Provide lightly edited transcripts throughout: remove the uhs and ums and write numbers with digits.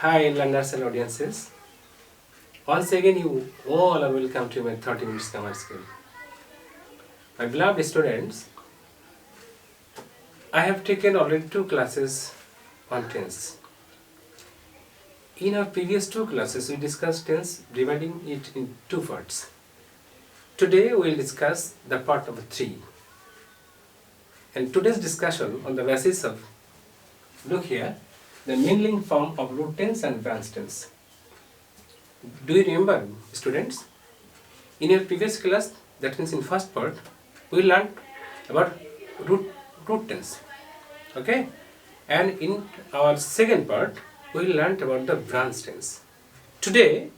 Hi learners and audiences. Once again you all are welcome to my 30 minutes grammar skill. My beloved students, I have taken already two classes on tense. In our previous two classes we discussed tense dividing it in two parts. Today we will discuss the part number 3. And today's discussion on the basis of, look here, the mingling form of root tense and branch tense. Do you remember, students? In your previous class, that means in first part, we learned about root tense. Okay? And in our second part, we learned about the branch tense. Today,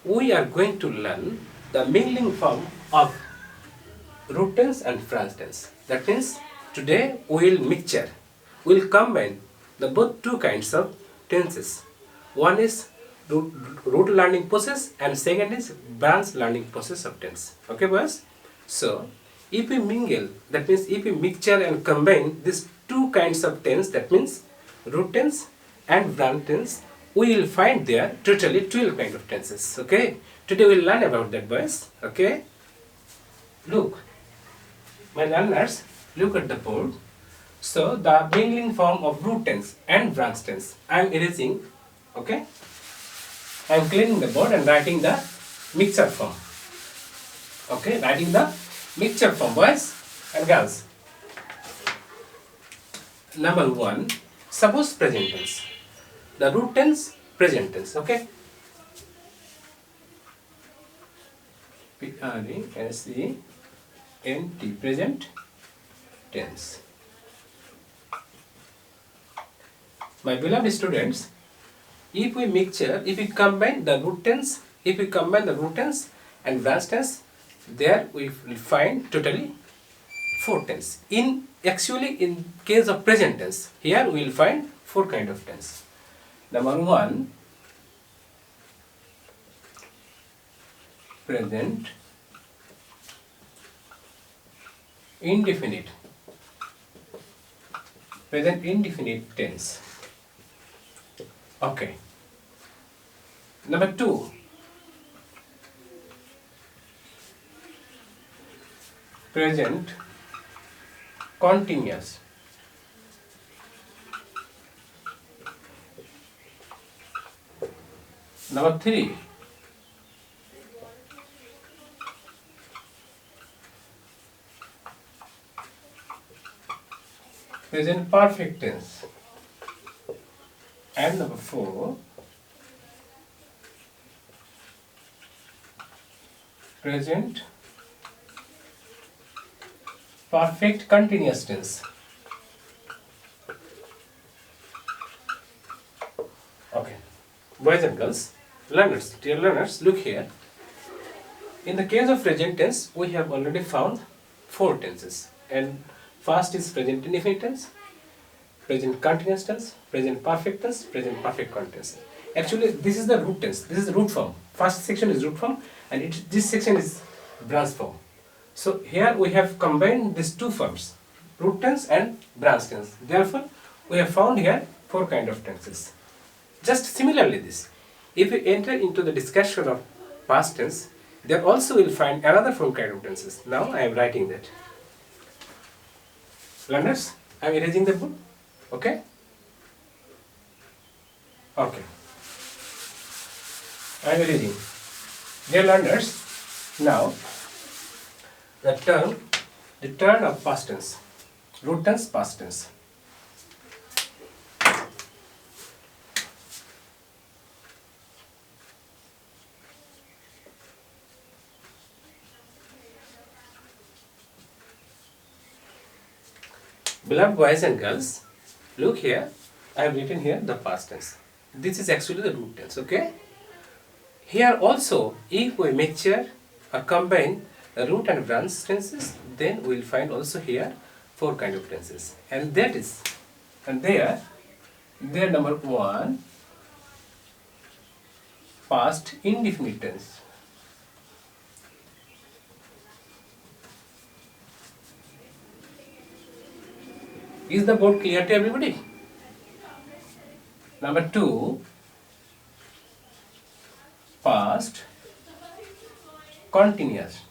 we are going to learn the mingling form of root tense and branch tense. That means today we will mixture. We will combine the both two kinds of tenses. One is root learning process and second is branch learning process of tense. Okay boys? So if we mingle, that means if we mixture and combine these two kinds of tense, that means root tense and branch tense, we will find there totally 12 kind of tenses. Okay? Today we will learn about that boys. Okay? Look, my learners, look at the board. So the mingling form of root tense and branch tense, I am erasing. Okay? I am cleaning the board and writing the mixture form. Okay, writing the mixture form, boys and girls. Number 1, suppose present tense. The root tense, present tense. Okay? P-R-E-S-E-N-T, present tense. My beloved students, if we combine the root tense, and branch tense, there we will find totally 4 tense. In case of present tense, here we will find 4 kind of tense. Number 1, present indefinite. Present indefinite tense. Okay. Number 2, present continuous. Number 3, present perfect tense. And number 4, present perfect continuous tense. Okay, boys and girls, learners, dear learners, look here. In the case of present tense, we have already found 4 tenses. And first is present indefinite tense, present continuous tense, present perfect tense, present perfect continuous. Actually, this is the root tense. This is the root form. First section is root form, and this section is branch form. So here we have combined these two forms, root tense and branch tense. Therefore, we have found here 4 kind of tenses. Just similarly this, if we enter into the discussion of past tense, there also will find another 4 kind of tenses. Now I am writing that. Learners, I am erasing the book. Okay? Okay. I am erasing. Dear learners, now the turn of past tense, root tense, past tense. Beloved boys and girls, look here, I have written here the past tense. This is actually the root tense, okay? Here also, if we mixture or combine the root and branch tenses, then we will find also here 4 kind of tenses. And that is, there number 1, past indefinite tense. Is the board clear to everybody? Number 2, past continuous.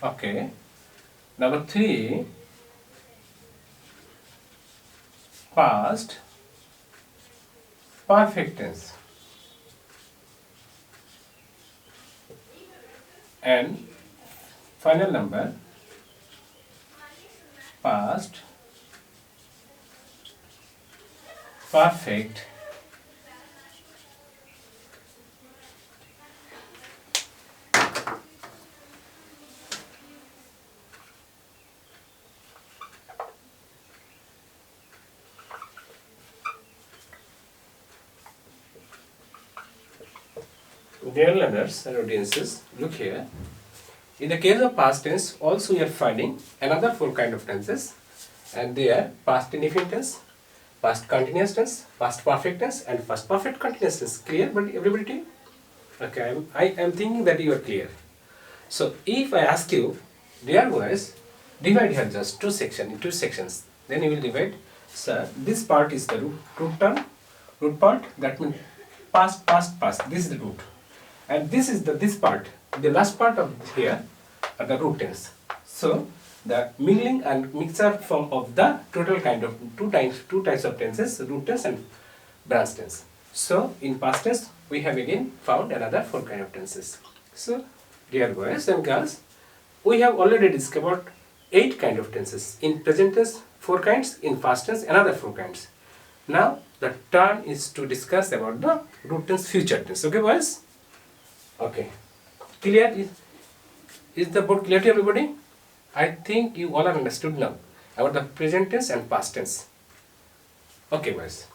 Okay. Number 3, past perfect tense. And final number, past perfect Dear learners and audiences, look here. In the case of past tense, also we are finding another 4 kind of tenses, and they are past indefinite tense, past continuous tense, past perfect tense, and past perfect continuous tense. Clear, but everybody to you? Okay, I am thinking that you are clear. So if I ask you, dear boys, divide here just two sections, then you will divide. So this part is the root term, root part. That means past. This is the root, and this part, the last part of here, are the root tense. So the mingling and mixture form of the total kind of two types of tenses, root tense and branch tense. So in past tense we have again found another 4 kind of tenses. So dear boys and girls, we have already discovered 8 kind of tenses. In present tense 4 kinds, in past tense another 4 kinds. Now the turn is to discuss about the root tense, future tense. Okay boys? Okay. Clear? Is the board clear to everybody? I think you all have understood now about the present tense and past tense. Okay boys.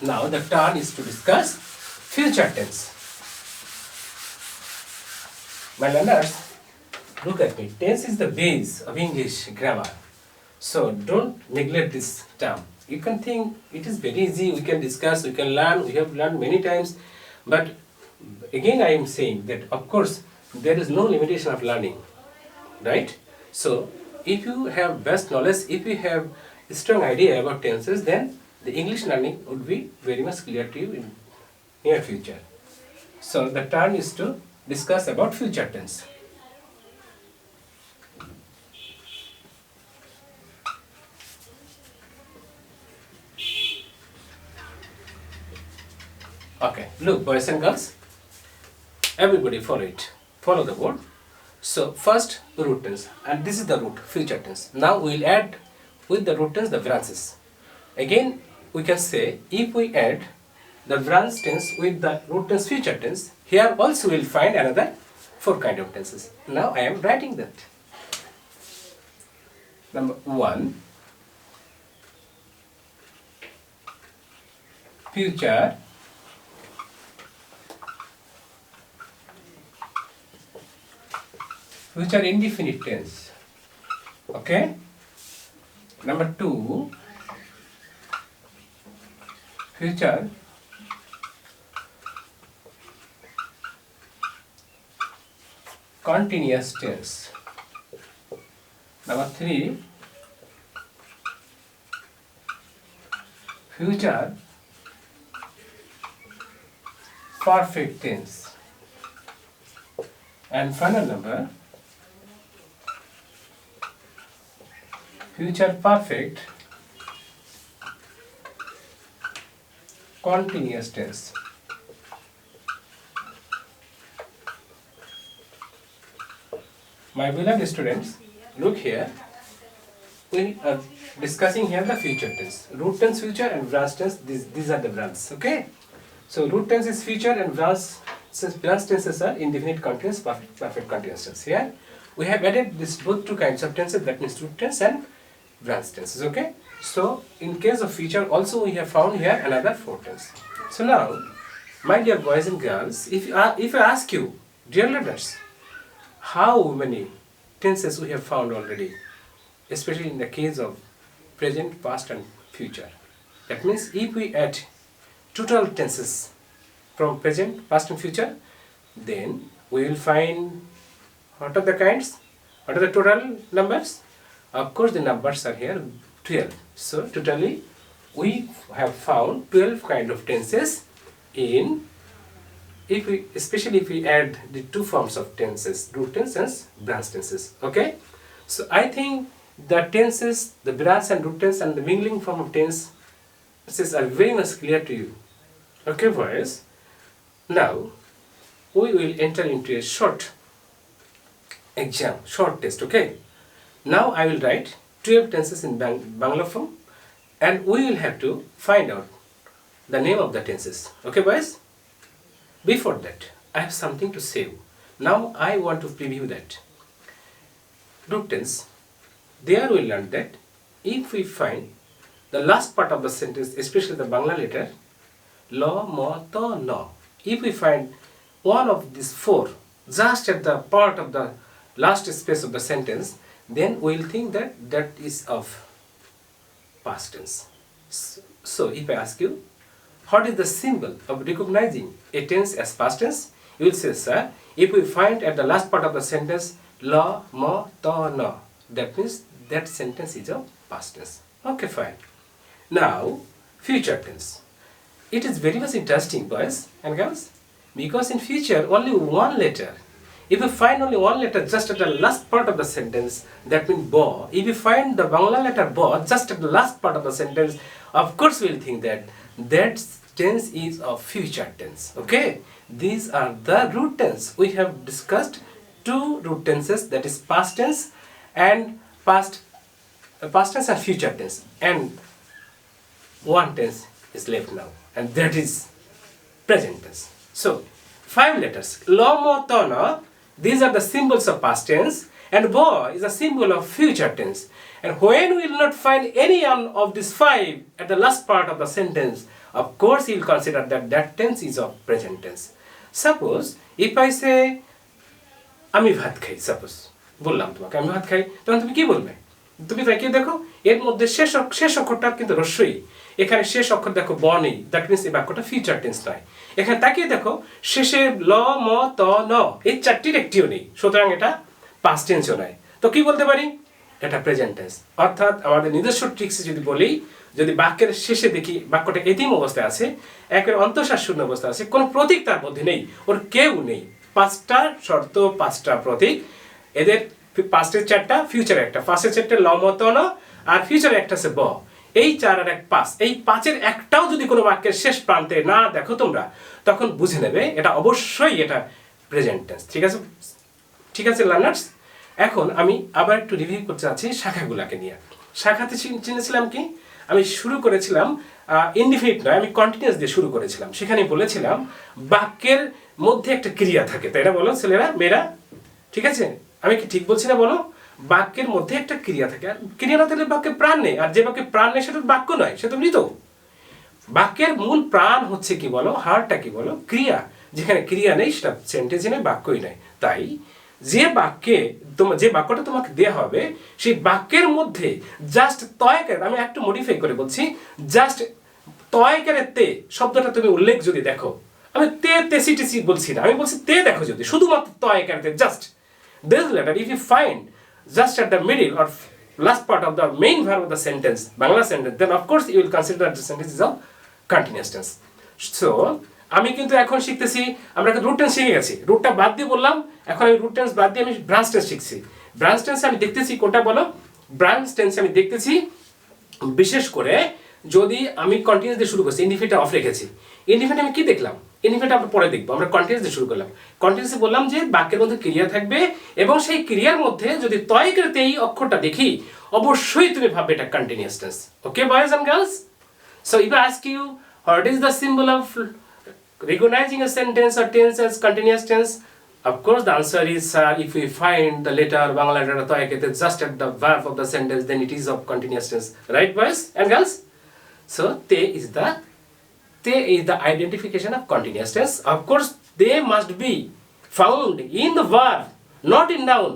Now the turn is to discuss future tense. My learners, look at me. Tense is the base of English grammar. So don't neglect this term. You can think it is very easy, we can discuss, we can learn, we have learned many times. But again I am saying that of course there is no limitation of learning. Right? So if you have best knowledge, if you have a strong idea about tenses, then the English learning would be very much clear to you in near future. So the turn is to discuss about future tense. Okay, look boys and girls, everybody follow it. Follow the board. So first root tense, and this is the root, future tense. Now we will add with the root tense the branches. Again we can say if we add the branch tense with the root tense, future tense, here also we will find another 4 kind of tenses. Now I am writing that. Number 1, future indefinite tense. Okay. Number 2, future continuous tense. Number 3, future perfect tense. And final number, future perfect continuous tense. My beloved students, look here. We are discussing here the future tense. Root tense, future, and branch tense. These are the branches. Okay. So root tense is future and branch tenses are indefinite continuous, perfect continuous tense. Here we have added this both 2 kinds of tenses. That means root tense and branch tenses. Okay. So in case of future also we have found here another 4 tense. So now, my dear boys and girls, if I ask you, dear learners, how many tenses we have found already, especially in the case of present, past and future. That means if we add total tenses from present, past and future, then we will find what are the kinds, what are the total numbers. Of course the numbers are here 12. So totally we have found 12 kind of tenses in, especially if we add the two forms of tenses, root tense and branch tenses. Okay, so I think the tenses, the branch and root tense and the mingling form of tenses are very much clear to you. Okay, boys. Now we will enter into a short exam, short test. Okay, now I will write 12 tenses in Bangla form, and we will have to find out the name of the tenses. Okay, boys? Before that, I have something to say. Now I want to preview that. Root tense. There we learned that if we find the last part of the sentence, especially the Bangla letter, lo, mo, to, no. If we find one of these four just at the part of the last space of the sentence, then we will think that that is of past tense. So if I ask you, what is the symbol of recognizing a tense as past tense? You will say, sir, if we find at the last part of the sentence la, mo, to, no, that means that sentence is of past tense. Okay, fine. Now, future tense. It is very much interesting, boys and girls, because in future only one letter. If you find only one letter just at the last part of the sentence, that means bo. If you find the Bangla letter bo just at the last part of the sentence, of course we will think that that tense is of future tense. Okay, these are the root tense. We have discussed two root tenses, that is past tense and past tense and future tense, and one tense is left now, and that is present tense. So 5 letters, lo, mo, to, no. These are the symbols of past tense, and bo is a symbol of future tense. And when we will not find any one of these 5 at the last part of the sentence, of course you will consider that that tense is of present tense. Suppose if I say আমি ভাত খাই, suppose বললাম তোমাকে আমি ভাত খাই, তখন তুমি কি বলবে? তুমি তাকিয়ে দেখো এর মধ্যে শেষ অক্ষরটা কিন্তু রস্যই, এখানে শেষ অক্ষর দেখো ব নেই, দ্যাট মিন্স এই বাক্যটা ফিউচার টেন্স নয়। এখানে তাকিয়ে দেখো শেষে ল, ম, ত, ন, এই চারটির একটিও নেই, সুতরাং এটা পাস্ট টেন্সও নয়। তো কি বলতে পারি? এটা প্রেজেন্ট টেন্স। অর্থাৎ আমাদের নিজস্ব ট্রিক্সে যদি বলি, যদি বাক্যের শেষে দেখি বাক্যটা এতিম অবস্থায় আছে, একের অন্তঃশ্বাস শূন্য অবস্থায় আছে, কোনো প্রতীক তার মধ্যে নেই, ওর কেউ নেই, 5টা শর্ত 5টা প্রতীক, এদের পাস্টের 4টা, ফিউচারে একটা, পাস্টের 4টা ল, ম, ত, ন, আর ফিউচারে একটা আছে ব। এই 4 আর 1 5, এই 5-এর একটাও যদি কোনো বাক্যের শেষ প্রান্তে না দেখো তোমরা, তখন বুঝে নেবে এটা অবশ্যই এটা প্রেজেন্ট টেন্স। ঠিক আছে, ঠিক আছে লার্নার্স। এখন আমি আবার একটু রিভিউ করতে চাচ্ছি শাখাগুলোকে নিয়ে। শাখাতে চিনেছিলাম কি, আমি শুরু করেছিলাম ইনডিফিনিট নয়, আমি কন্টিনিউয়াস দিয়ে শুরু করেছিলাম। সেখানে বলেছিলাম বাক্যের মধ্যে একটা ক্রিয়া থাকে, তাই না? বলো ছেলেরা, মেয়েরা, ঠিক আছে? আমি কি ঠিক বলছি না বলো? বাক্যের মধ্যে একটা ক্রিয়া থাকে, আর ক্রিয়া না থাকলে বাক্যে প্রাণ নেই, আর যে বাক্যে প্রাণ নেই সেটা বাক্য নয়, সেটা মৃত। বাক্যের মূল প্রাণ হচ্ছে কি বলো, হাড়টা কি বলো, ক্রিয়া। যেখানে ক্রিয়া নেই সেটা সেন্টেন্স নেই, বাক্যই নয়। তাই যে বাক্যে যে বাক্যটা তোমাকে দেওয়া হবে, সেই বাক্যের মধ্যে জাস্ট তয়কার, আমি একটু মডিফাই করে বলছি, জাস্ট তয়কারের তে শব্দটা তুমি উল্লেখ যদি দেখো, আমি তেসিটিসি বলছি না, আমি বলছি তে দেখো যদি, শুধুমাত্র তয়কারের তে, just this letter if you find just at the middle or last part of the main verb of the sentence, Bangla sentence, then of course you will consider that the sentence is of continuous tense. So আমি কিন্তু এখন শিখতেছি, আমরা root tense শিখে গেছি, রুটটা বাদ দিয়ে বললাম, এখন আমি রুট টেন্স বাদ দিয়ে আমি ব্রাঞ্চ টেন্স শিখছি। ব্রাঞ্চ টেন্সে আমি দেখতেছি কোনটা বলো, ব্রাঞ্চ টেন্সে আমি দেখতেছি বিশেষ করে যদি আমি কন্টিনিউয়াস দিয়ে শুরু করছি, ইনডিফিনিট অফ রেখেছি। ইনডিফিনিট আমি কি দেখলাম, ইনডিফিনিট আমরা পরে দেখবো, আমরা কন্টিনিউয়াস দিয়ে শুরু করলাম। কন্টিনিউয়াসে বললাম যে বাক্যের মধ্যে ক্রিয়া থাকবে, এবং সেই ক্রিয়ার মধ্যে যদি তয়কারতে এই অক্ষরটা দেখি, অবশ্যই তুমি ভাববে এটা continuous tense. Okay boys and girls, so if I ask you what is the symbol of recognizing a sentence or tense as continuous tense, of course the answer is if we find the letter Bangla letter toyakete just at the verb of the sentence, then it is of continuous tense, right boys and girls? So te is the identification of continuous tense. Of course they must be found in the verb, not in noun.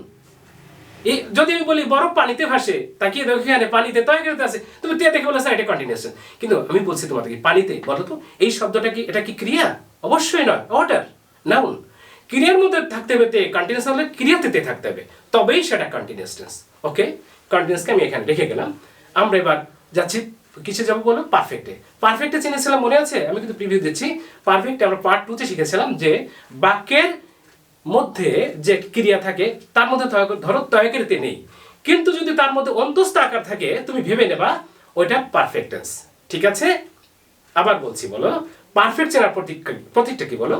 যদি আমি বলি বরফ পানিতে ভাসে, তাকিয়ে দেখো এখানে পানিতে তয়কারতে আছে, তুমি তে দেখে বলে স্যার এটা কন্টিনিউয়াস। কিন্তু আমি বলছি তোমাদেরকে পানিতে, বলো তো এই শব্দটা কি, এটা কি ক্রিয়া? অবশ্যই নয়, ওয়াটার, নাউন। ক্রিয়ার মধ্যে থাকতে হবে তে, কন্টিনিউয়াস হলে ক্রিয়াতে তে থাকতে হবে, তবেই সেটা কন্টিনিউয়াস টেন্স। ওকে, কন্টিনিউয়াসকে আমি এখানে রেখে গেলাম। আমরা এবার যাচ্ছি কিসে যাব বলো? পারফেক্টে। পারফেক্টে চিনেছিলাম, মনে আছে? আমি কিন্তু প্রিভিউ দিচ্ছি। পারফেক্টে আমরা পার্ট 2 তে শিখেছিলাম যে বাক্যের মধ্যে যে ক্রিয়া থাকে তার মধ্যে ধরো তয়কেরতে নেই, কিন্তু যদি তার মধ্যে অন্তস্থ আকার থাকে তুমি ভেবে নেবা ওইটা পারফেক্ট টেন্স। ঠিক আছে? আবার বলছি, বলো পারফেক্ট চেনার প্রতীকটা কি বলো?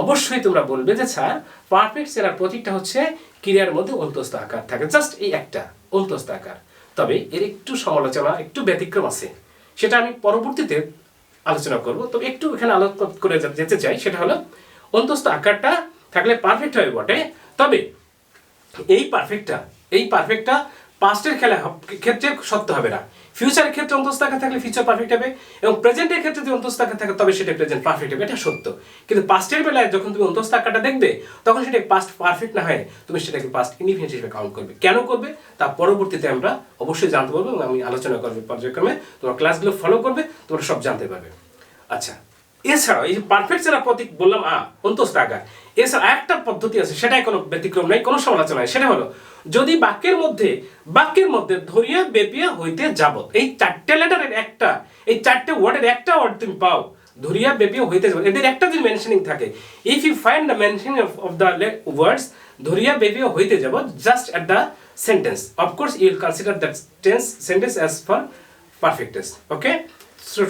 অবশ্যই তোমরা বলবে যে স্যার পারফেক্ট চেনার প্রতীকটা হচ্ছে ক্রিয়ার মধ্যে অন্তস্থ আকার থাকে, জাস্ট এই একটা অন্তস্থ আকার। তবে এর একটু সমালোচনা, একটু ব্যতিক্রম আছে, সেটা আমি পরবর্তীতে আলোচনা করব। তবে একটু এখানে আলোচনা করে যেতে চাই, সেটা হলো অন্তস্থ আকারটা থাকলে পারফেক্ট হবে বটে, তবে এই পারফেক্টটা পাস্টের ক্ষেত্রে সত্য হবে না। ফিউচারের ক্ষেত্রে অন্তস্থ আকার থাকলে ফিউচার পারফেক্ট হবে, এবং প্রেজেন্টের ক্ষেত্রে যদি অন্তস্থ আকার থাকে তবে সেটা প্রেজেন্ট পারফেক্ট হবে, এটা সত্য। কিন্তু পাস্টের বেলায় যখন তুমি অন্তস্থ আকারটা দেখবে তখন সেটা পাস্ট পারফেক্ট না হয়, তুমি সেটাকে পাস্ট ইনডিফিনিট হিসেবে কাউন্ট করবে। কেন করবে তা পরবর্তীতে আমরা অবশ্যই জানতে পারবো, এবং আমি আলোচনা করবো পর্যায়ক্রমে। তোমার ক্লাসগুলো ফলো করবে, তোমরা সব জানতে পারবে। আচ্ছা, এছাড়াও এই যে পারফেক্ট চেনার প্রতীক বললাম অন্তস্থ আকার, এছাড়া একটা পদ্ধতি আছে, সেটাই কোনো ব্যতিক্রম নাই, কোনো সমালোচনা নাই। সেটা হলো যদি বাক্যের মধ্যে ধরিয়া বেপিয়া হইতে যাবত, এই 4টে লেটারের একটা, এই 4টে ওয়ার্ডের একটা ওয়ার্ড তুমি পাও, ধরিয়া বেপিয়া হইতে যাবত, এদের একটা যদি মেনশনিং থাকে, if you find the mentioning of the words ধরিয়া বেপিয়া হইতে যাবত just at the sentence, of course you will consider that sentence as for perfect tense. Okay,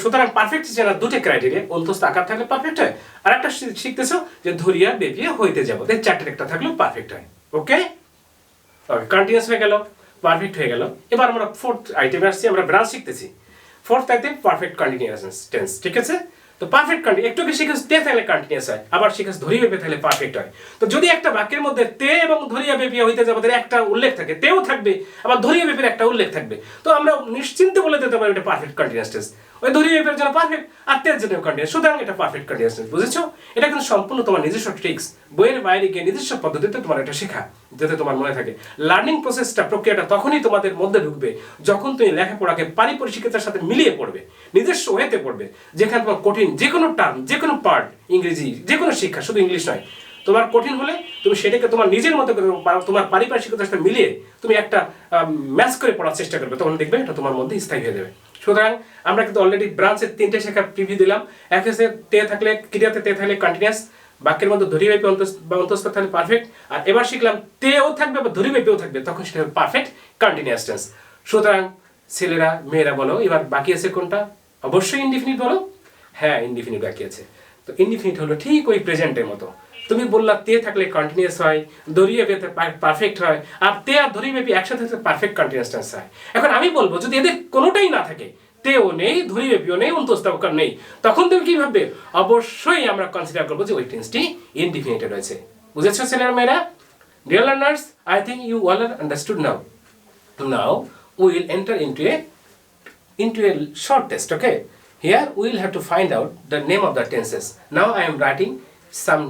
সুতরাং পারফেক্ট চেনার দুটো ক্রাইটেরিয়া, অন্তস্থ আকার থাকলে পারফেক্ট হয়, আর একটা শিখতেছো যে ধরিয়া বেপিয়া হইতে যাবো, এই 4টের একটা থাকলেও পারফেক্ট হয়। ওকে, কন্টিনিউয়াস হয়ে গেল, পারফেক্ট হয়ে গেল। এবার আমরা ফোর্থ আইটেমে আসছি, আমরা ব্রাঞ্চ শিখতেছি। Fourth item perfect continuous tense. ঠিক আছে? তো পারফেক্ট একটু কি শিখেছ তে থাকলে কন্টিনিউয়াস হয়, আবার শিখেছ ধরিয়া বেপে থাকলে পারফেক্ট হয়। তো যদি একটা বাক্যের মধ্যে তে এবং ধরিয়া বেপিয়া হইতে যাবো একটা উল্লেখ থাকে, তেও থাকবে আবার ধরিয়া বেপের একটা উল্লেখ থাকবে, তো আমরা নিশ্চিন্তে বলে দিতে পারি এটা পারফেক্ট কন্টিনিউয়াস টেন্স। ওই ধরিয়া বেপের জন্য পারফেক্ট, আর তের জন্য কন্টিনিউয়াস, সুতরাং এটা পারফেক্ট কন্টিনিউয়াস টেন্স। বুঝেছো? এটা কিন্তু সম্পূর্ণ তোমার নিজস্ব ট্রিক্স, বইয়ের বাইরে গিয়ে নিজস্ব পদ্ধতিতে তোমার এটা শেখা, যাতে তোমার মনে থাকে। লার্নিং প্রক্রিয়াটা তখনই তোমাদের মধ্যে ঢুকবে যখন তুমি লেখাপড়াকে পারিপরিচিকতার সাথে মিলিয়ে পড়বে, নিজস্ব ওয়েতে পড়বে, যেখানে তোমার কঠিন যে কোনো টার্ম, যে কোনো পার্ট, ইংরেজি যে কোনো শিক্ষা, শুধু ইংলিশ নয়, তোমার কঠিন হলে তুমি সেটাকে তোমার নিজের মতো করে তোমার পারিপার্শ্বিকতার সাথে মিলিয়ে তুমি একটা ম্যাচ করে পড়ার চেষ্টা করবে, তখন দেখবে এটা তোমার মধ্যে স্থায়ী হয়ে যাবে। সুতরাং আমরা কিন্তু অলরেডি ব্রাঞ্চের 3টে শেখার প্রিভিউ দিলাম। এক হচ্ছে তে থাকলে, ক্রিয়াতে তে থাকলে কন্টিনিউয়াস, বাক্যের মধ্যে ধরিব্যাপী বা অন্তস্থ থাকলে পারফেক্ট, আর এবার শিখলাম তেও থাকবে বা ধরিব্যাপীও থাকবে, তখন সেটা পারফেক্ট কন্টিনিউয়াস টেন্স। সুতরাং ছেলেরা মেয়েরা বলো, এবার বাকি আছে কোনটা? অবশ্যই ইনডিফিনিট বলো। হ্যাঁ, ইনডিফিনিট বাকি আছে। তো ইনডিফিনিট হলো ঠিক ওই প্রেজেন্টের মতো। তুমি বললা তে থাকলে কন্টিনিউয়াস হয়, ধরিব্যাপী পারফেক্ট হয়, আর তে আর ধরিব্যাপী একসাথে থাকলে পারফেক্ট কন্টিনিউয়াস টেন্স হয়। এখন আমি বলবো যদি এদের কোনোটাই না থাকে, তেও নেই, ধরিব্যাপীও নেই, অন্তস্থ আকার নেই, তখন তুমি কি ভাববে? অবশ্যই আমরা কনসিডার করবো যে ওই টেন্সটি ইনডিফিনিটে রয়েছে। বুঝেছো ছেলেরা মেয়েরা? Dear learners, I think you all are understood now. Now we will enter into a short test. Okay, here we will have to find out the name of the tenses. Now I am writing some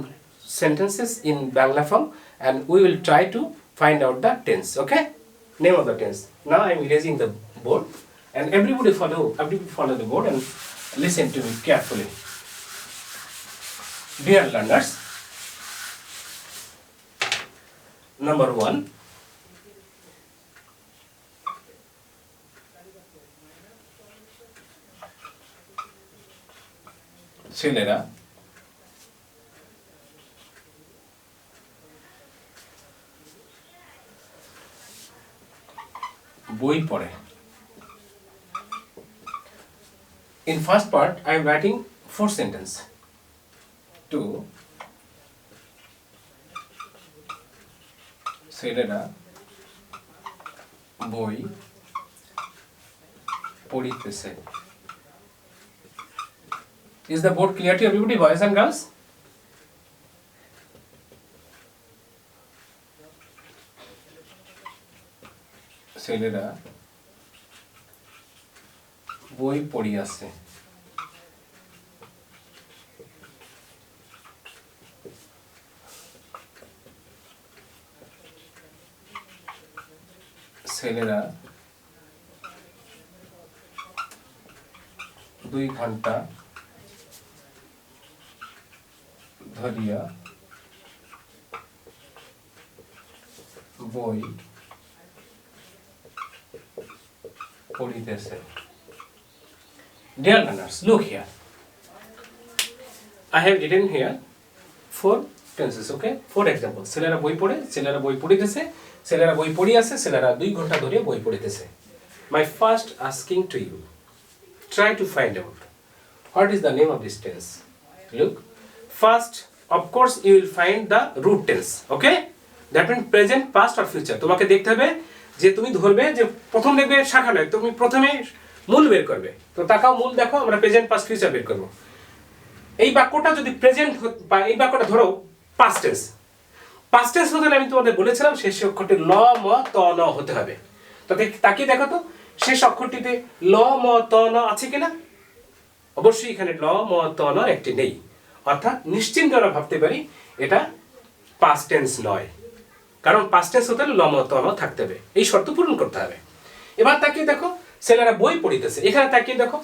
sentences in Bangla form, and we will try to find out the tense. Okay, name of the tense. Now I am erasing the board, and everybody follow the board and listen to me carefully. Dear learners, number 1, ছেলেরা বই পড়ে। In first part, I am writing 4 sentences. 2, ছেলেরা বই পড়িতেছে। Is the board clear to everybody, boys and girls? ছেলেরা বই পড়িয়াছে। ছেলেরা 2 ঘন্টা ধরিয়া বই পড়িতেছে। Dear learners, look here. I have written here 4 tenses, okay? 4 examples. ছেলেরা বই পড়ে, ছেলেরা বই পড়িতেছে, ছেলেরা বই পড়ি আছে, ছেলেরা 2 ঘন্টা ধরে বই পড়িতেছে. My first asking to you, try to find out what is the name of this tense. Look, first, of course, you will find the root tense, okay? That means present, past or future. তোমাকে দেখতে হবে যে তুমি ধরবে যে প্রথম দেখবে শাখা নয়, তুমি প্রথমে মূল বের করবে. তো তাকাও মূল দেখো, আমরা প্রেজেন্ট, পাস্ট, ফিউচার বের করব. এই বাক্যটা যদি প্রেজেন্ট বা এই বাক্যটা ধরো পাস্ট টেন্স. পাস্ট টেন্স হতে আমি তোমাদের বলেছিলাম শেষ অক্ষরটি ল ম ত ন হতে হবে. তো তাকিয়ে দেখো তো শেষ অক্ষরটিতে ল ম ত ন আছে কিনা? অবশ্যই এখানে ল ম ত ন একটি নেই. অর্থাৎ নিশ্চিন্তে আমরা ভাবতে পারি এটা পাস্ট টেন্স নয়, কারণ পাস্ট টেন্স হতে হলে ল ম ত ন থাকতে হবে. এই শর্ত পূরণ করতে হবে. এবার তাকিয়ে দেখো ছেলেরা বই পড়িতেছে. এখানে তাকিয়ে দেখো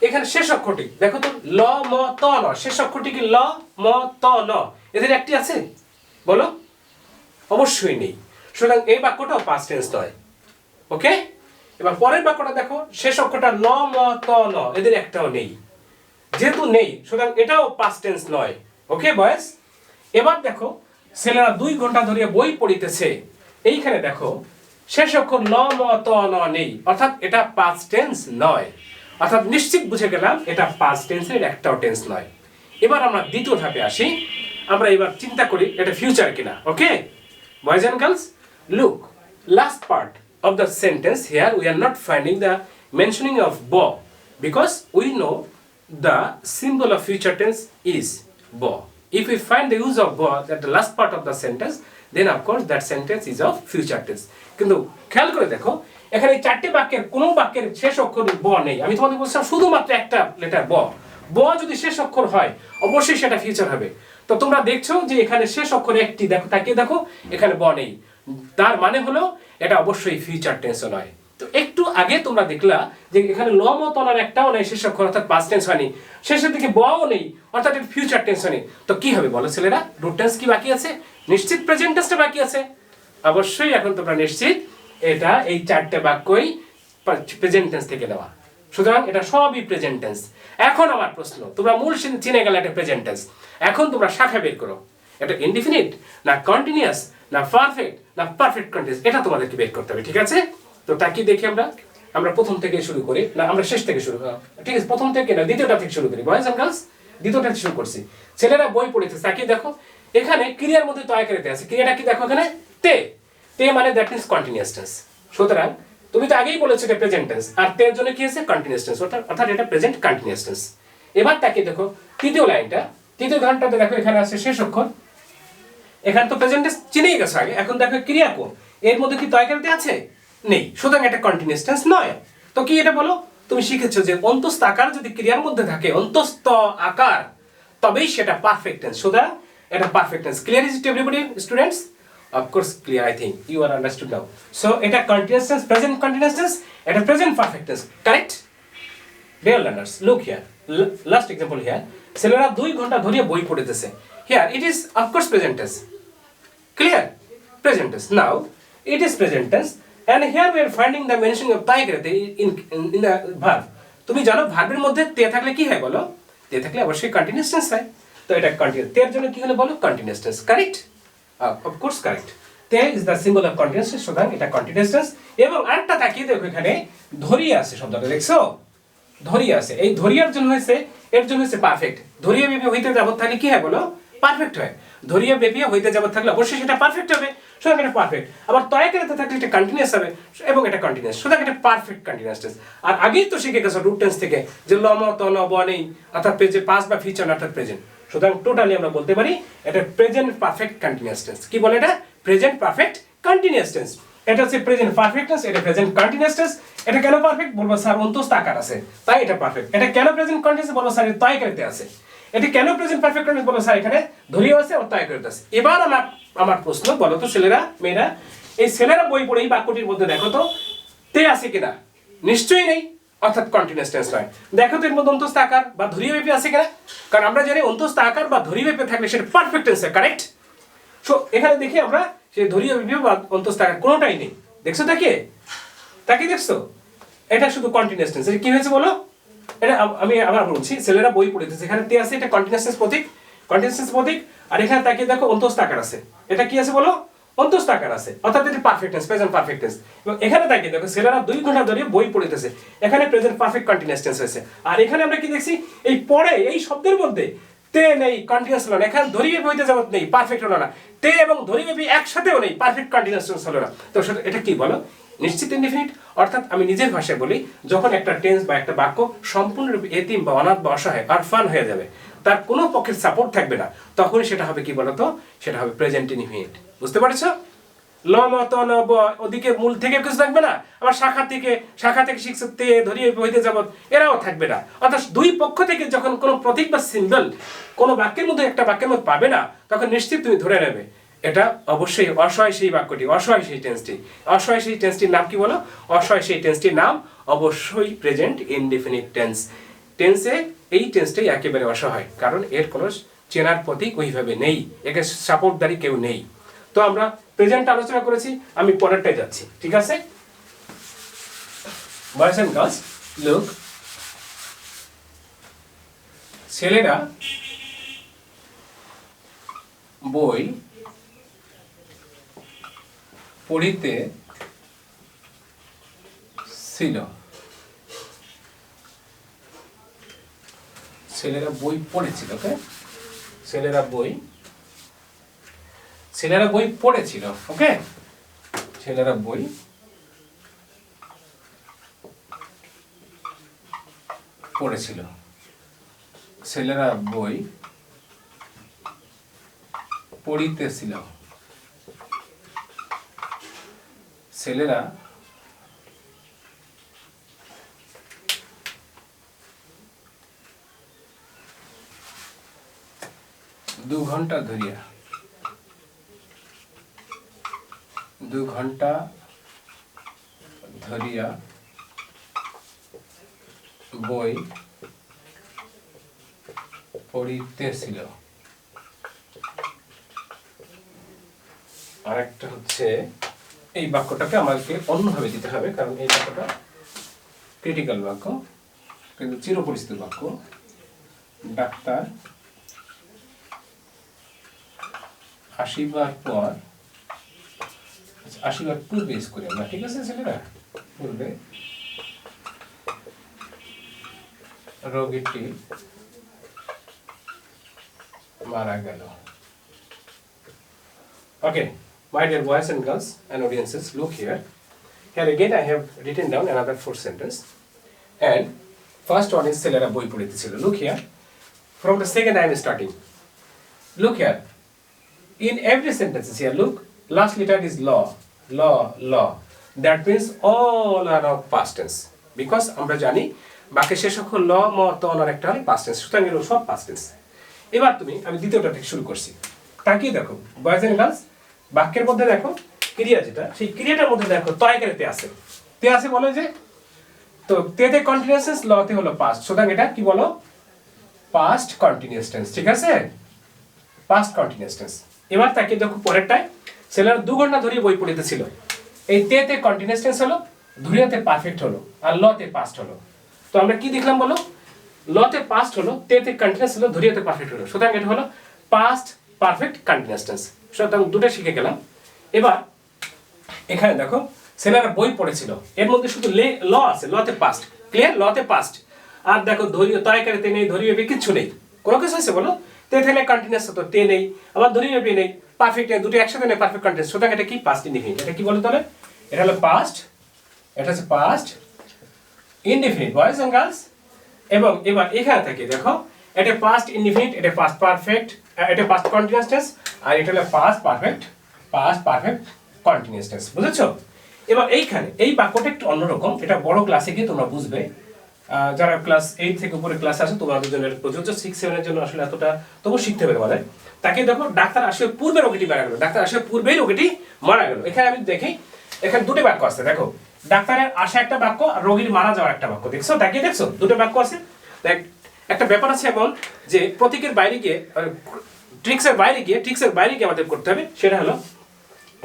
এখানে শেষ অক্ষরটি দেখো তো ল ম ত ন. শেষ অক্ষরটি কি ল ম ত ন? এদের একটি আছে? বলো. অবশ্যই নেই. সুতরাং এই বাক্যটাও পাস্ট টেন্স নয়. ওকে? এবার পরের বাক্যটা দেখো শেষ অক্ষরটা ল ম ত ন. এদের একটাও নেই. যেহেতু নেই সুতরাং এটাও পাস্ট টেন্স নয়. ওকে বয়েজ? এবার দেখো ছেলেরা 2 ঘন্টা ধরে বই পড়িতেছে. এইখানে দেখো শেষ অক্ষর ল ম ত ন নেই, অর্থাৎ এটা পাস্ট টেন্স নয়. অর্থাৎ নিশ্চিত বুঝে গেলাম এটা পাস্ট টেন্সের একটাও টেন্স নয়. এবার আমরা দ্বিতীয় ধাপে আসি. আমরা এবার চিন্তা করি এটা ফিউচার কিনা. Okay boys and girls, look last part of the sentence. Here we are not finding the mentioning of bo because we know the symbol of future tense is bo. If we find the use of bo at the last part of the sentence, then of course that sentence is of future tense. কিন্তু খেয়াল করে দেখো এখানে 4টি বাক্যের কোন বাক্যের শেষ অক্ষর ব নেই. আমি তোমাদের বলছিলাম শুধুমাত্র একটা লেটার ব. ব যদি শেষ অক্ষর হয় অবশ্যই সেটা ফিউচার হবে. তো তোমরা দেখছো যে এখানে শেষ অক্ষর একটি, দেখো তাকিয়ে দেখো এখানে ব নেই. তার মানে হলো এটা অবশ্যই ফিউচার টেন্স নয়. তো একটু আগে তোমরা দেখলা যে এখানে ল ম ত ন একটাও নেই শেষ অক্ষর, অর্থাৎ পাস্ট টেন্স হয়নি. শেষের দিকে বও নেই, অর্থাৎ এটা ফিউচার টেন্স হয়নি. তো কি হবে বলো ছেলেরা? রুট টেন্স কি বাকি আছে? নিশ্চিত প্রেজেন্ট টেন্সটা বাকি আছে. অবশ্যই এখন তোমরা নিশ্চিত এটা এই 4টে বাক্যই প্রেজেন্ট টেন্স থেকে নেওয়া. সুতরাং এটা সবই প্রেজেন্ট টেন্স. এখন আমার প্রশ্ন, তোমরা মূল চিনে গেলে এটা প্রেজেন্ট টেন্স. এখন তোমরা শাখা বের করো. এটা ইনডিফিনিট না কন্টিনিউয়াস না পারফেক্ট না পারফেক্ট কন্টিনিউয়াস, এটা তোমাদেরকে বের করতে হবে. ঠিক আছে? তো তাকিয়ে দেখি আমরা প্রথম থেকে শুরু করি না আমরা শেষ থেকে শুরু করি? ঠিক আছে, প্রথম থেকে না দ্বিতীয়টা থেকে শুরু করি. বয়েজ এন্ড গার্লস, দ্বিতীয়টা থেকে শুরু করছি. ছেলেরা বই পড়িতেছে. তাকিয়ে দেখো এখানে ক্রিয়ার মধ্যে তয়াকারিতে আছে. ক্রিয়াটা কি দেখো এখানে তে. তে মানে দ্যাট মিন্স কন্টিনিউয়াস টেন্স. সুতরাং তুমি তো আগেই বলেছো এটা প্রেজেন্ট টেন্স, আর তের জন্য কি আছে? কন্টিনিউয়াস টেন্স, অর্থাৎ এটা প্রেজেন্ট কন্টিনিউয়াস টেন্স. এবার তাকিয়ে দেখো তৃতীয় লাইনটা. তৃতীয় ঘন্টাতে দেখো এখানে আছে শেষ অক্ষর. এখানে তো প্রেজেন্ট টেন্স চিনেই গেছো আগে. এখন দেখো ক্রিয়া কোন, এর মধ্যে কি তয়কারিতে আছে? নেই. সুতরাং এটা কন্টিনিউয়াস টেন্স নয়. তো কি এটা বলো? তুমি শিখেছো যে অন্তস্থ আকার যদি ক্রিয়ার মধ্যে থাকে, অন্তস্থ আকার, তবেই সেটা পারফেক্ট টেন্স. সুতরাং এটা perfect tense. Clear is it everybody students? Of course clear, I think you are understood now. So এটা continuous tense, present continuous tense, এটা present perfect tense, correct? Dear learners, look here. Last example here. ছেলেরা 2 ঘন্টা ধরে বই পড়িতেছে. Here it is of course present tense. Clear? Present tense. Now it is present tense and here we are finding the mentioning of taigrate in the verb. তুমি জানো ভার্বের মধ্যে তে থাকলে কি হয় বলো? তে থাকলে অবশ্যই continuous tense হয়. তো এটা continuous. তের জন্য কি হলো বলো? Continuous tense, correct? Of course correct. There is the symbol of continuous tense, সুতরাং এটা continuous tense. এবং আরেকটা তাকিয়ে দেখো এখানে ধরিয়ে আছে শব্দটা, দেখছো? ধরিয়ে আছে. এই ধরিয়ার জন্য হয়েছে, এর জন্য হয়েছে পারফেক্ট. ধরিয়ে বেপে হইতে যাবত থাকলে কি হয় বলো? পারফেক্ট হয়. ধরিয়ে বেপে হইতে যাবত থাকলে অবশ্যই সেটা পারফেক্ট হবে. সুতরাং এটা পারফেক্ট. আবার তয়াকারিতে থাকলে এটা কন্টিনিউয়াস হবে এবং এটা কন্টিনিউয়াস. সুতরাং এটা পারফেক্ট কন্টিনিউয়াস টেন্স. আর আগেই তো শিখে গেছো রুট টেন্স থেকে যে ল ম ত ন ব নেই, অর্থাৎ পাস্ট বা ফিউচার অর্থাৎ প্রেজেন্ট. সুতরাং টোটালি আমরা বলতে পারি এটা প্রেজেন্ট পারফেক্ট কন্টিনিউয়াস টেন্স. কি বলে এটা? Present perfect continuous tense. এটা হচ্ছে প্রেজেন্ট পারফেক্ট টেন্স, এটা প্রেজেন্ট কন্টিনিউয়াস টেন্স. এটা কেন পারফেক্ট বলবো স্যার? অন্তস্থ আকার আছে তাই এটা পারফেক্ট. এটা কেন প্রেজেন্ট কন্টিনিউয়াস বলবো স্যার? এটা তয়কারিতে আছে. এটা কেন প্রেজেন্ট পারফেক্ট কন্টিনিউয়াস বলবো স্যার? এখানে ধরিয়ে আছে আর তয়কারিতে আছে. এবার আমার প্রশ্ন, বলো তো ছেলেরা মেয়েরা, এই ছেলেরা বই পড়ে এই বাক্যটির মধ্যে দেখো তো তে আছে কিনা? নিশ্চয়ই নেই, অর্থাৎ কন্টিনিউয়াস টেন্স নয়. দেখো তো এর মধ্যে অন্তস্থ আকার বা ধরিয়ে বেপে আছে কিনা? কারণ আমরা জানি অন্তস্থ আকার বা ধরিয়ে বেপে থাকলে সেটা পারফেক্ট টেন্স, কারেক্ট? সো এখানে দেখি আমরা সেই ধরিয়ে বেপে বা অন্তস্থ আকার কোনোটাই নেই. দেখছো তাকে দেখছো? এটা শুধু কন্টিনিউয়াস টেন্স. এটা কি হয়েছে বলো? এটা আমি আবার বলছি, ছেলেরা বই পড়িতেছে, এখানে তে আছে, এটা কন্টিনিউয়াস টেন্স প্রতীক, কন্টিনিউয়াস টেন্স প্রতীক। আর এখানে তাকিয়ে দেখো অন্তস্থ আকার আছে, এটা কি আছে বলো, অন্তস্থ আকার আছে, অর্থাৎ এটা perfect tense, present perfect tense. এবং এখানে তাকিয়ে দেখো ছেলেরা 2 ঘন্টা ধরে বই পড়িতেছে, এখানে প্রেজেন্ট পারফেক্ট কন্টিনিউয়াস টেন্স হয়েছে। আর এখানে আমরা কি দেখছি, এই পড়ে এই শব্দের মধ্যে তে নেই, কন্টিনিউয়াস হলো না, এখানে ধরিয়ে বইতে যাবত নেই, পারফেক্ট হলো না, তে এবং ধরিয়ে বি একসাথেও নেই, পারফেক্ট কন্টিনিউয়াস টেন্স হলো না। তো এটা কি বলো, নিশ্চিত ইনডিফিনিট। অর্থাৎ আমি নিজের ভাষায় বলি, যখন একটা টেন্স বা একটা বাক্য সম্পূর্ণরূপে এতিম বা অনাথ বা অসহায় আর ফান হয়ে যাবে, তার কোনো পক্ষের সাপোর্ট থাকবে না, তখনই সেটা হবে কি বলতো, সেটা হবে প্রেজেন্ট ইনডিফিনিট। বুঝতে পারছো? ল মত ন ব, ওদিকে মূল থেকে কিছু থাকবে না, আবার শাখা থেকে শিখছে তে ধরিয়ে বইতে যাবত, এরাও থাকবে না। অর্থাৎ দুই পক্ষ থেকে যখন কোনো প্রতীক বা সিম্বল কোনো বাক্যের মধ্যে একটা বাক্যের মধ্যে পাবে না, তখন নিশ্চিত তুমি ধরে নেবে এটা অবশ্যই অসহায় সেই বাক্যটি, অসহায় সেই টেন্সটি। অসহায় সেই টেন্সটির নাম কি বলো, অসহায় সেই টেন্সটির নাম অবশ্যই প্রেজেন্ট ইনডিফিনিট টেন্স। টেন্সে এই টেন্সটাই একেবারে অসহায়, কারণ এর কোনো চেনার প্রতীক ওইভাবে নেই, একে সাপোর্টদারি কেউ নেই। তো আমরা প্রেজেন্ট আলোচনা করেছি, আমি পরেরটাই যাচ্ছি, ঠিক আছে? বয়েজ এন্ড গার্লস, লুক, ছেলেরা বই পড়িতে ছিল। ছেলেরা বই পড়েছিল, ওকে, ছেলেরা বই পড়েছিল, ওকে, ছেলেরা বই পড়েছিল, ছেলেরা বই পড়িতেছিল, ছেলেরা 2 ঘন্টা ধরিয়া বই পড়িতেছিল। আরেকটা হচ্ছে, এই বাক্যটাকে আমাকে অন্যভাবে দিতে হবে, কারণ এই বাক্যটা ক্রিটিক্যাল বাক্য, কিন্তু চিরপরিচিত বাক্য। ডাক্তার আসিবার পূর্বে ইউজ করি আমরা, ঠিক আছে ছেলেরা, পূর্বে রোগীটি মারা গেল। Okay, my dear boys and girls and audiences, look here. Here again I have written down another 4 sentence. And first one is ছেলেরা বই পড়িতেছিল. Look here. From the second I am starting. Look here. In every sentence here, look, last letter is law. That means all are of past tense. Because আমরা জানি বাক্যের শেষ অক্ষর ল ম ত ন একটা হলো past tense, সুতরাং এগুলো সব past tense। এবার আমি দ্বিতীয়টা থেকে শুরু করছি। তাকিয়ে দেখো বয়েজ এন্ড গার্লস, বাক্যের মধ্যে দেখো ক্রিয়া যেটা, সেই ক্রিয়াটার মধ্যে দেখো তয়কারে তে আছে বলো যে, তো তেতে কন্টিনিউয়াস টেন্স, লতে হলো পাস্ট, সুতরাং এটা কি বলো, পাস্ট কন্টিনিউয়াস টেন্স, ঠিক আছে, পাস্ট কন্টিনিউয়াস টেন্স। এবার তাকিয়ে দেখো পরেরটায়, ছেলেরা 2 ঘন্টা ধরে বই পড়িতেছিল, এই তেতে কন্টিনিউয়াস টেন্স হলো, ধুরিয়াতে পারফেক্ট হলো, আর লতে পাস্ট হলো। তো আমরা কি দেখলাম বলো, লতে পাস্ট হলো, তেতে কন্টিনিউয়াস হলো, ধুরিয়াতে পারফেক্ট হলো, সুতরাং এটা হলো পাস্ট পারফেক্ট কন্টিনিউয়াস টেন্স। সুতরাং দুটো শিখে গেলাম। এবার এখানে দেখো ছেলেরা বই পড়েছিল, এর মধ্যে শুধু ল আছে, লতে পাস্ট, ক্লিয়ার, লতে পাস্ট। আর দেখো ধরিয়ে তয়কারে তে নেই, ধরিয়ে বি কিছু নেই, কোনো কিছু আছে বলো, তে থেকে কন্টিনিউয়াস হতো, তে নেই, আবার ধরিয়ে বি নেই, পারফেক্ট নেই, দুটো একসাথে নেই, পারফেক্ট কন্টিনিউয়াস। সুতরাং এটা কি পাস্ট ইনডিফিনিট। এটা কি বলো তাহলে, এটা হলো পাস্ট, এটা হচ্ছে past indefinite boys and girls. এবং এবার এখানে থেকে দেখো এটা পাস্ট ইনডিফিনিট, এটা পাস্ট পারফেক্ট, এটা পাস্ট কন্টিনিউয়াস টেন্স, আর এটা হলো পাস্ট পারফেক্ট কন্টিনিউয়াস টেন্স, বুঝেছো? এবার এইখানে এই বাক্যটা একটু অন্যরকম, এটা বড় ক্লাসে গিয়ে তোমরা বুঝবে। যারা ক্লাস 8 থেকে উপরে ক্লাস আছে তোমাদের জন্য প্রযোজ্য, 6-7 এর জন্য আসলে এতটা তবু শিখতে হবে তোমাদের। তাকে দেখো ডাক্তার আসলে পূর্বে রোগীটি মারা গেল, ডাক্তার আসলে পূর্বেই রোগীটি মারা গেল। এখানে আমি দেখি এখানে দুটো বাক্য আছে, দেখো ডাক্তারের আসা একটা বাক্য আর রোগীর মারা যাওয়ার একটা বাক্য, দেখছো, তাকিয়ে দেখছো দুটো বাক্য আছে। একটা ব্যাপার আছে এমন যে প্রতীকের বাইরে গিয়ে, ট্রিক্সের বাইরে গিয়ে আমাদের করতে হবে, সেটা হলো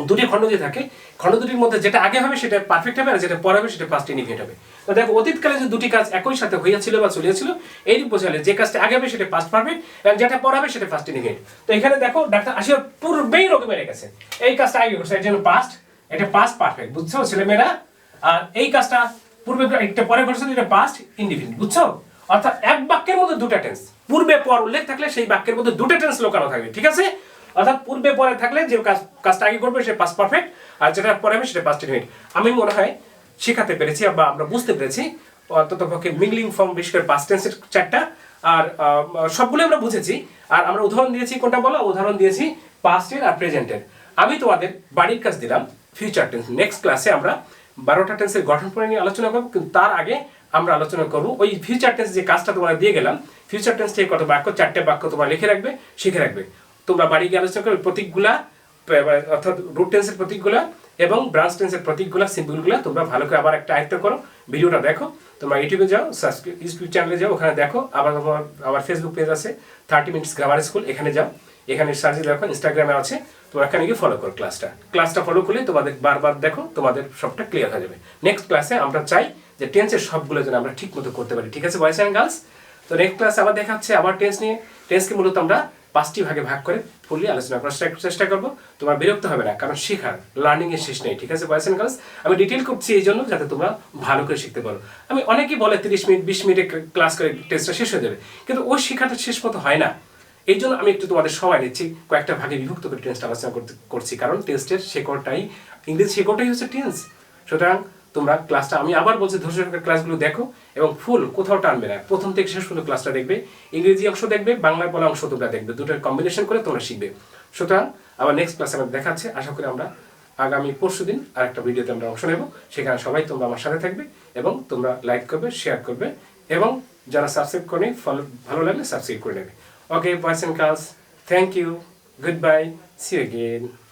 দুটি খণ্ড যদি থাকে, খণ্ড দুটির মধ্যে যেটা আগে হবে সেটা পারফেক্ট হবে, আর যেটা পরে হবে সেটা পাস্ট ইনডিফিনিট হবে। তো দেখো অতীতকালে যে দুটি কাজ একই সাথে হইয়াছিল বা চলিয়াছিল, এই বোঝালে যে কাজটা আগে হবে সেটা পাস্ট পারফেক্ট, এবং যেটা পরে হবে সেটা পাস্ট ইনডিফিনিট। তো এখানে দেখো ডাক্তার আসিয়ার পূর্বেই রোগী মেরে গেছে, এই কাজটা আগে করছে, এর জন্য পাস্ট, এটা পাস্ট পারফেক্ট, বুঝছো ছেলেমেয়েরা? আর এই কাজটা পূর্বে একটা পরে ঘটছে, এটা পাস্ট ইনডিফিনিট, বুঝছো? অর্থাৎ এক বাক্যের মধ্যে দুটো টেন্স, পূর্বে পর উল্লেখ থাকলে সেই বাক্যের মধ্যে দুটো টেন্স লোকানো থাকবে, ঠিক আছে? অর্থাৎ পূর্বে পরে থাকলে যে কাজটা আগে করবে সেটা পাস্ট পারফেক্ট, আর যেটা পরে হবে সেটা পাস্ট ইনডিফিনিট। আমি মনে হয় শেখাতে পেরেছি বা আমরা বুঝতে পেরেছি অন্তত পক্ষে মিংলিং ফর্ম, বিশেষ করে পাস্ট টেন্সের চারটা, আর সবগুলো আমরা বুঝেছি। আর আমরা উদাহরণ দিয়েছি, কোনটা বলো? উদাহরণ দিয়েছি পাস্টের আর প্রেজেন্টের। আমি তোমাদের বাড়ির কাজ দিলাম ফিউচার টেন্স। নেক্সট ক্লাসে আমরা 12টা টেন্সের গঠন প্রণালী নিয়ে আলোচনা করবো, কিন্তু তার আগে আমরা আলোচনা করবো ওই ফিউচার টেন্স যে কাজটা তোমরা দিয়ে গেলাম, ফিউচার টেন্স থেকে কত বাক্য, 4টে বাক্য তোমরা লিখে রাখবে, শিখে রাখবে। তোমরা বাড়ি গিয়ে আলোচনা করবে প্রতীকগুলা, অর্থাৎ রুট টেন্সের প্রতীকগুলা এবং ব্রাঞ্চ টেন্সের প্রতীকগুলা, সিম্বলগুলা তোমরা ভালো করে আবার একটা আয়ত্ত করো। ভিডিওটা দেখো, তোমরা ইউটিউবে যাও, ইউটিউব চ্যানেলে যাও, ওখানে দেখো। আবার আমার ফেসবুক পেজ আছে 30 মিনিটস গ্রামার স্কুল, এখানে যাও, এখানে সার্চে দেখো, ইনস্টাগ্রামে আছে, তোমরা এখানে গিয়ে ফলো করো ক্লাসটা ফলো করলে তোমাদের বারবার দেখো, তোমাদের সবটা ক্লিয়ার হয়ে যাবে। নেক্সট ক্লাসে আমরা চাই যে টেন্সের সবগুলো যেন আমরা ঠিক মতো করতে পারি, ঠিক আছে বয়েজ অ্যান্ড গার্লস? তো নেক্সট ক্লাসে আবার দেখা হচ্ছে আবার টেন্স নিয়ে। টেন্সকে মূলত আমরা 5টি ভাগে ভাগ করে ফুললি আলোচনা করার চেষ্টা করবো। তোমার বিরক্ত হবে না, কারণ শেখার লার্নিং এর শেষ নেই, ঠিক আছে বয়েজ অ্যান্ড গার্লস? আমি ডিটেল করছি এই জন্য যাতে তোমরা ভালো করে শিখতে পারো। আমি অনেকেই বলে 30 মিনিট 20 মিনিটে ক্লাস করে টেস্টটা শেষ হয়ে যাবে, কিন্তু ওই শেখাটা শেষ মতো হয় না। এই জন্য আমি একটু তোমাদের সময় নিচ্ছি, কয়েকটা ভাগে বিভক্ত করে টেন্সটা আলোচনা করছি, কারণ টেস্টের শেকড়টাই, ইংরেজি শেকড়টাই হচ্ছে টেন্স। সুতরাং তোমরা ক্লাসটা, আমি আবার বলছি, ধৈর্য সহকারে ক্লাসগুলো দেখো এবং ফুল কোথাও টানবে না, প্রথম থেকে শেষ পর্যন্ত ক্লাসটা দেখবে, ইংরেজি অংশ দেখবে, বাংলা বলা অংশ তোমরা দেখবে, দুটোর কম্বিনেশন করে তোমরা শিখবে। সুতরাং আবার নেক্সট ক্লাসে আমাদের দেখাচ্ছে, আশা করি আমরা আগামী পরশুদিন আর একটা ভিডিওতে আমরা অংশ নেব। সেখানে সবাই তোমরা আমার সাথে থাকবে এবং তোমরা লাইক করবে, শেয়ার করবে, এবং যারা সাবস্ক্রাইব করে ভালো লাগলে সাবস্ক্রাইব করে নেবে। Okay, boys and girls, thank you. Goodbye. See you again.